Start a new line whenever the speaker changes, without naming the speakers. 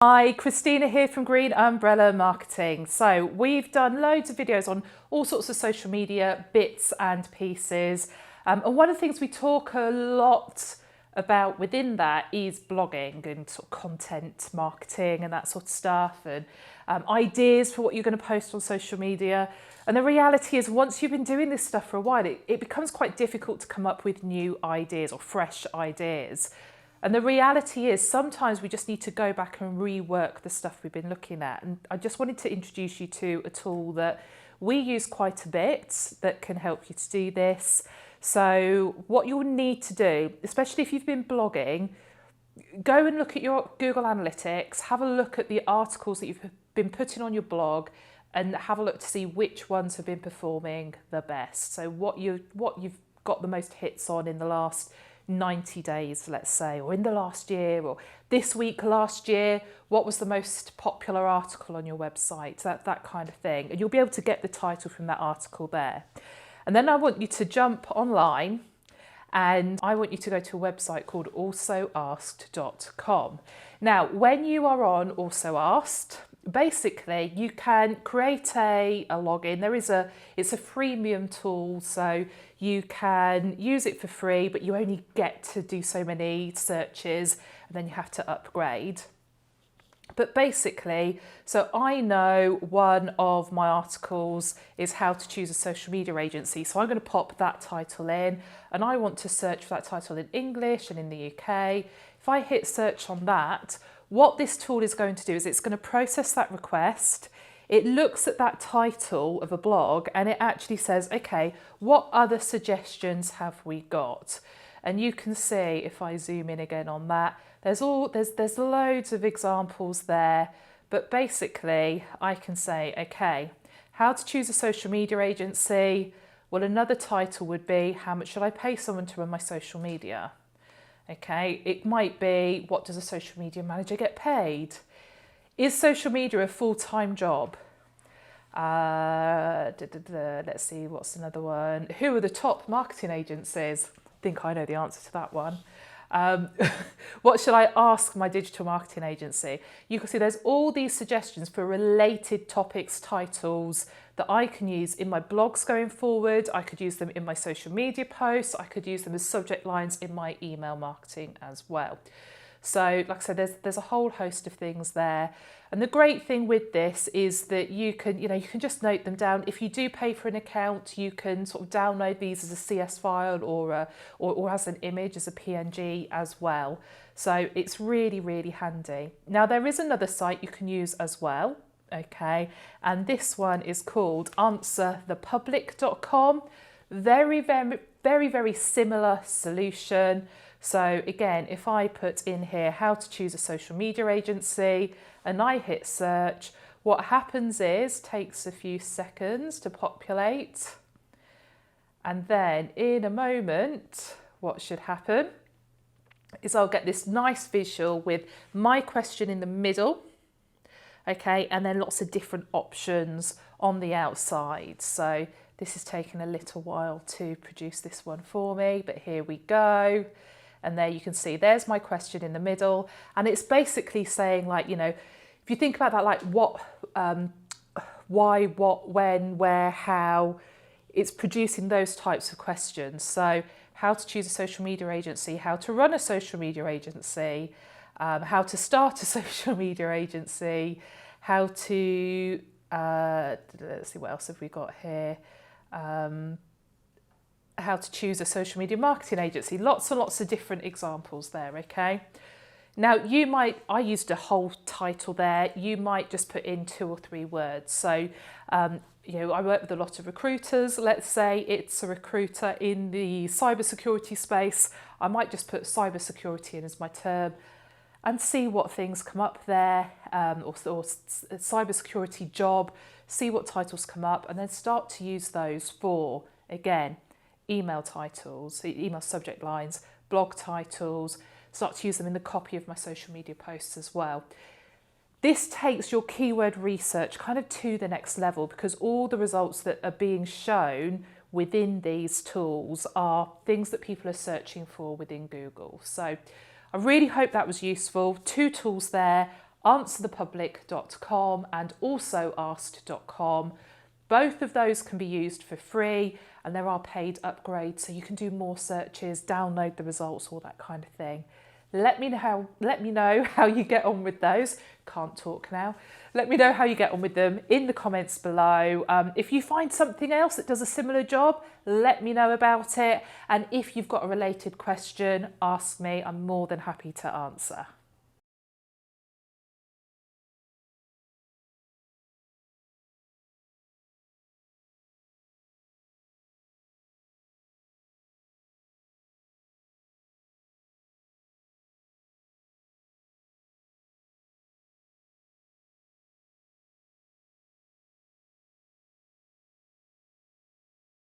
Hi, Christina here from Green Umbrella Marketing. So we've done loads of videos on all sorts of social media bits and pieces. And one of the things we talk a lot about within that is blogging and sort of content marketing and that sort of stuff, and ideas for what you're going to post on social media. And the reality is, once you've been doing this stuff for a while, it becomes quite difficult to come up with new ideas or fresh ideas. And the reality is sometimes we just need to go back and rework the stuff we've been looking at. And I just wanted to introduce you to a tool that we use quite a bit that can help you to do this. So what you'll need to do, especially if you've been blogging, go and look at your Google Analytics, have a look at the articles that you've been putting on your blog and have a look to see which ones have been performing the best. So what you've got the most hits on in the last 90 days, let's say, or in the last year, or this week last year, what was the most popular article on your website, that kind of thing. And you'll be able to get the title from that article there. And then I want you to jump online and I want you to go to a website called alsoasked.com. Now, when you are on Also Asked, basically you can create a login. It's a freemium tool, so you can use it for free, but you only get to do so many searches and then you have to upgrade. But basically, so I know one of my articles is how to choose a social media agency. So I'm going to pop that title in and I want to search for that title in English and in the UK. If I hit search on that, what this tool is going to do is it's going to process that request. It looks at that title of a blog and it actually says, okay, what other suggestions have we got? And you can see, if I zoom in again on that, there's loads of examples there, but basically I can say, okay, how to choose a social media agency. Well, another title would be, how much should I pay someone to run my social media? Okay, it might be, what does a social media manager get paid? Is social media a full-time job? Let's see, what's another one? Who are the top marketing agencies? I think I know the answer to that one. What should I ask my digital marketing agency? You can see there's all these suggestions for related topics, titles that I can use in my blogs going forward. I could use them in my social media posts. I could use them as subject lines in my email marketing as well. So like I said, there's a whole host of things there. And the great thing with this is that you can just note them down. If you do pay for an account, you can sort of download these as a CS file or as an image, as a PNG as well. So it's really, really handy. Now there is another site you can use as well. Okay, and this one is called answerthepublic.com. Very, very, very, very similar solution. So again, if I put in here how to choose a social media agency and I hit search, what happens is takes a few seconds to populate. And then in a moment, what should happen is I'll get this nice visual with my question in the middle. Okay, and then lots of different options on the outside. So this is taking a little while to produce this one for me, but here we go. And there you can see, there's my question in the middle. And it's basically saying, like, if you think about that, like what, why, what, when, where, how, it's producing those types of questions. So how to choose a social media agency, how to run a social media agency, how to start a social media agency, how to, let's see, what else have we got here? How to choose a social media marketing agency. Lots and lots of different examples there, okay? Now I used a whole title there. You might just put in 2 or 3 words. So, I work with a lot of recruiters. Let's say it's a recruiter in the cybersecurity space. I might just put cybersecurity in as my term and see what things come up there, or cybersecurity job, see what titles come up, and then start to use those for, again, email titles, email subject lines, blog titles, start to use them in the copy of my social media posts as well. This takes your keyword research kind of to the next level, because all the results that are being shown within these tools are things that people are searching for within Google. So I really hope that was useful. 2 tools there. answerthepublic.com and also asked.com. Both of those can be used for free, and there are paid upgrades, so you can do more searches, download the results, all that kind of thing. Let me know how you get on with those. Can't talk now. Let me know how you get on with them in the comments below. If you find something else that does a similar job, let me know about it. And if you've got a related question, ask me. I'm more than happy to answer.